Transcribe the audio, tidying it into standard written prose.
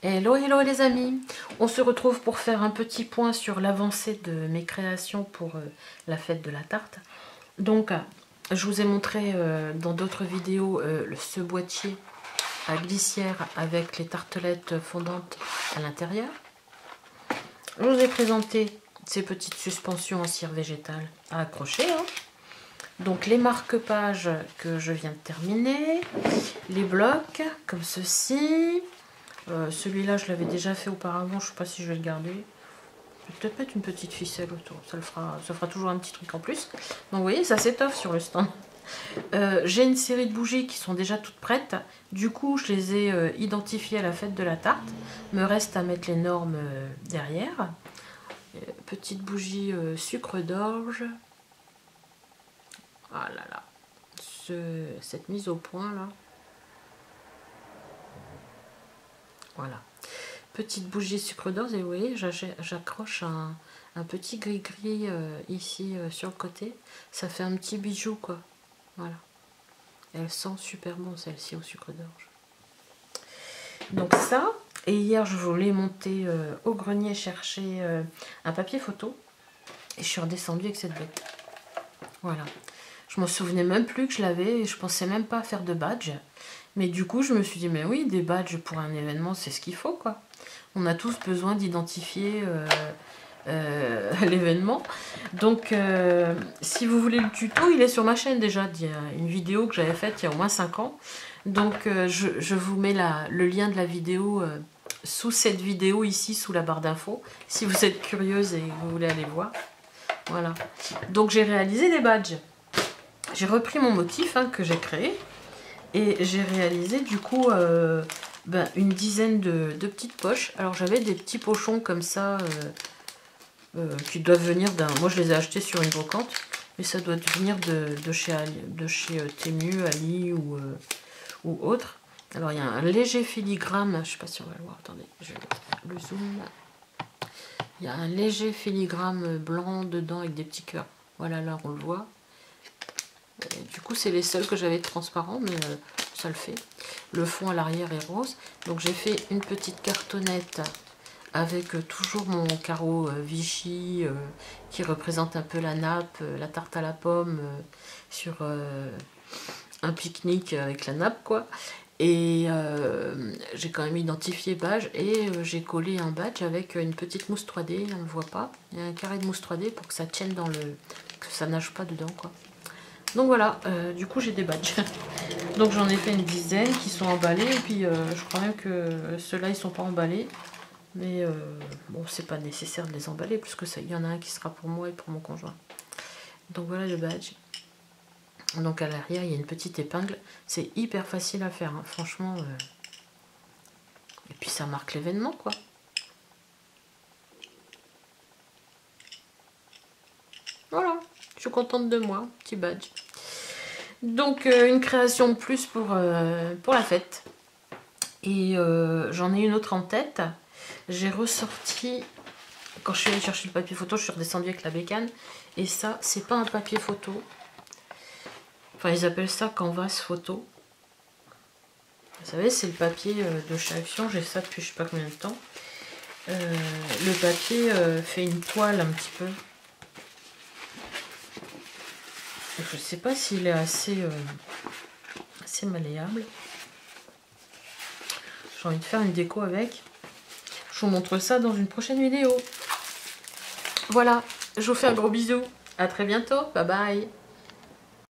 Hello, hello les amis. On se retrouve pour faire un petit point sur l'avancée de mes créations pour la fête de la tarte. Donc, je vous ai montré dans d'autres vidéos ce boîtier à glissière avec les tartelettes fondantes à l'intérieur. Je vous ai présenté ces petites suspensions en cire végétale à accrocher. Donc les marque-pages que je viens de terminer, les blocs comme ceci. Celui-là, je l'avais déjà fait auparavant, je ne sais pas si je vais le garder. Je vais peut-être mettre une petite ficelle autour, ça fera toujours un petit truc en plus. Donc vous voyez, ça s'étoffe sur le stand. J'ai une série de bougies qui sont déjà toutes prêtes. Du coup, je les ai identifiées à la fête de la tarte. Me reste à mettre les normes derrière. Petite bougie sucre d'orge. Ah là là. Cette mise au point là. Voilà. Petite bougie sucre d'orge et vous voyez, j'accroche un petit gris-gris ici sur le côté. Ça fait un petit bijou quoi. Voilà. Elle sent super bon celle-ci au sucre d'orge. Donc ça, et hier je voulais monter au grenier chercher un papier photo. Et je suis redescendue avec cette bête. Voilà. Je me souvenais même plus que je l'avais et je pensais même pas faire de badge. Mais du coup, je me suis dit, mais oui, des badges pour un événement, c'est ce qu'il faut, quoi. On a tous besoin d'identifier l'événement. Donc, si vous voulez le tuto, il est sur ma chaîne déjà. Il y a une vidéo que j'avais faite il y a au moins 5 ans. Donc, je vous mets le lien de la vidéo sous cette vidéo, ici, sous la barre d'infos. Si vous êtes curieuse et que vous voulez aller voir. Voilà. Donc, j'ai réalisé des badges. J'ai repris mon motif que j'ai créé. Et j'ai réalisé du coup une dizaine de petites poches. Alors j'avais des petits pochons comme ça qui doivent venir d'un... Moi je les ai achetés sur une brocante. Mais ça doit venir de chez Temu, Ali ou autre. Alors il y a un léger filigrane. Je ne sais pas si on va le voir. Attendez, je vais le zoom. Il y a un léger filigrane blanc dedans avec des petits cœurs. Voilà, là on le voit. Et du coup c'est les seuls que j'avais transparents, mais ça le fait. Le fond à l'arrière est rose. Donc j'ai fait une petite cartonnette avec toujours mon carreau Vichy qui représente un peu la nappe, la tarte à la pomme sur un pique-nique avec la nappe quoi. Et j'ai quand même identifié badge et j'ai collé un badge avec une petite mousse 3D, on ne le voit pas. Il y a un carré de mousse 3D pour que ça tienne dans que ça nage pas dedans quoi. Donc voilà, du coup j'ai des badges. Donc j'en ai fait une dizaine qui sont emballés. Et puis je crois même que ceux-là ils sont pas emballés. Mais bon, c'est pas nécessaire de les emballer puisque il y en a un qui sera pour moi et pour mon conjoint. Donc voilà le badge. Donc à l'arrière il y a une petite épingle. C'est hyper facile à faire, franchement. Et puis ça marque l'événement quoi. Voilà, je suis contente de moi, petit badge. Donc une création de plus pour la fête. Et j'en ai une autre en tête. J'ai ressorti, quand je suis allée chercher le papier photo, je suis redescendue avec la bécane. Et ça, c'est pas un papier photo. Enfin, ils appellent ça canvas photo. Vous savez, c'est le papier de chez Action. J'ai ça depuis je sais pas combien de temps. Le papier fait une toile un petit peu. Je sais pas s'il est assez malléable. J'ai envie de faire une déco avec. Je vous montre ça dans une prochaine vidéo. Voilà, je vous fais un gros bisou. À très bientôt. Bye bye.